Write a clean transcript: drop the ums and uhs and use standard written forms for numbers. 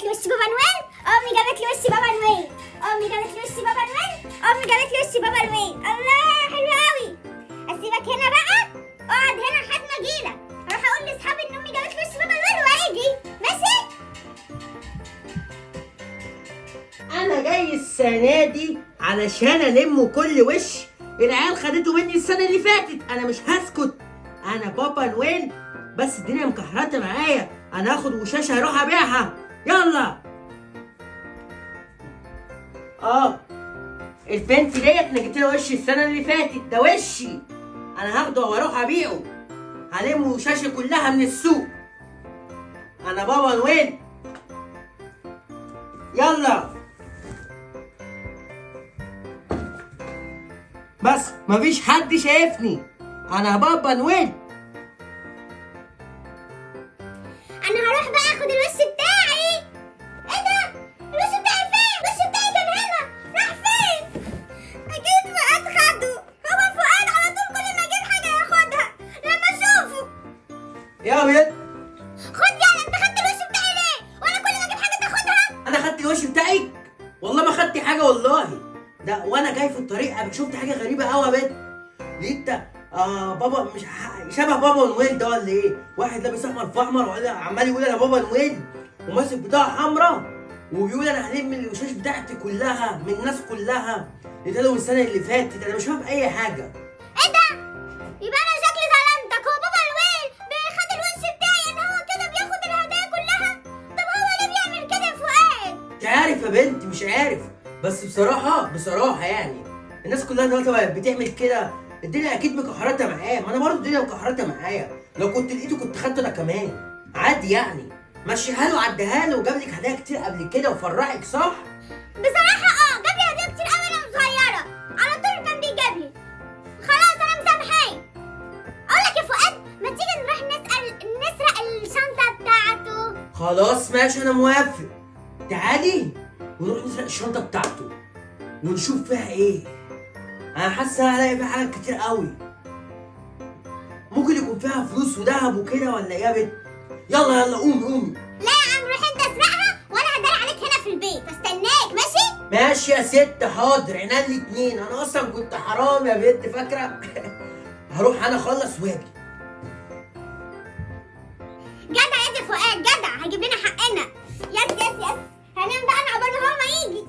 جابت لي وش بابا نويل. امي جابت لي وش بابا نويل. امي جابت لي وش بابا نويل. امي جابت لي وش بابا نويل. الله حلو قوي. اسيبك هنا بقى، اقعد هنا لحد ما اجيلك. هروح اقول لاصحابي ان امي جابت لي وش بابا نويل وهاجي. ماشي؟ انا جاي السنه دي علشان الم كل وش العيال خدته مني السنه اللي فاتت. انا مش هسكت، انا بابا نويل. بس الدنيا مكحرته معايا، انا هاخد وشاشه هروح ابيعها. يلا. البنت ديت انا جبت لها وش السنه اللي فاتت، ده وشي انا هاخده واروح ابيعه. هلم وشاشه كلها من السوق. انا بابا نويل. يلا. بس مفيش حد شايفني، انا بابا نويل. انا هروح بقى اخد الوش بتاعي. ايه ده؟ الوش بتاعي فين؟ الوش بتاعي كان هنا، راح فين؟ اكيد فؤاد خده. هو فؤاد على طول كل ما اجيب حاجه ياخدها لما اشوفه. يا بنت، خد يلا، انت خدت الوش بتاعي ليه؟ وانا كل ما اجيب حاجه تاخدها؟ انا خدت الوش بتاعك؟ والله ما خدت حاجه والله. ده وانا جاي في الطريق شفت حاجه غريبه قوي يا بنت. لقيت بابا مش شبه بابا نويل ده ولا ايه؟ واحد لابس احمر في احمر وعمال يقول انا بابا نويل وماسك بطاقه حمراء وبيقول انا هلم الوشاش بتاعتي كلها من الناس كلها اللي من السنه اللي فاتت. انا مش فاهم اي حاجه. ايه ده؟ يبقى انا شكلي ظلمتك. هو بابا نويل خد الوش بتاعي ان هو كده بياخد الهدايا كلها؟ طب هو ليه بيعمل كده يا فؤاد؟ مش عارف يا بنت، مش عارف. بس بصراحه يعني الناس كلها دلوقتي بقت بتعمل كده. الدنيا اكيد مكحرته معايا، ما انا برضه الدنيا مكحرته معايا. لو كنت لقيته كنت خدته انا كمان عادي يعني. مشيها له وعديها له وجاب لك هدايا كتير قبل كده وفرحك، صح؟ بصراحه جاب لي هدايا كتير قوي وانا صغيره، على طول كان بيجيب لي. خلاص انا مسامحاه. اقول لك يا فؤاد، ما تيجي نروح نسرق الشنطه بتاعته؟ خلاص ماشي، انا موافق. تعالي ونروح نسرق الشنطه بتاعته ونشوف فيها ايه. انا حاسه هلاقي فيها حاجات كتير قوي. ممكن يكون فيها فلوس وذهب وكده ولا ايه يا بنت؟ يلا قومي. لا يا عم، روح انت اسرقها وانا هداري عليك هنا في البيت استناك. ماشي؟ ماشي يا ست، حاضر. عينيا الاتنين. انا اصلا كنت حرام يا بنت، فاكره؟ هروح انا اخلص واجي. جدع يا فؤاد، جدع، هجيب لنا حقنا. يس. هنام بقى انا عقبال ما هو ما يجي.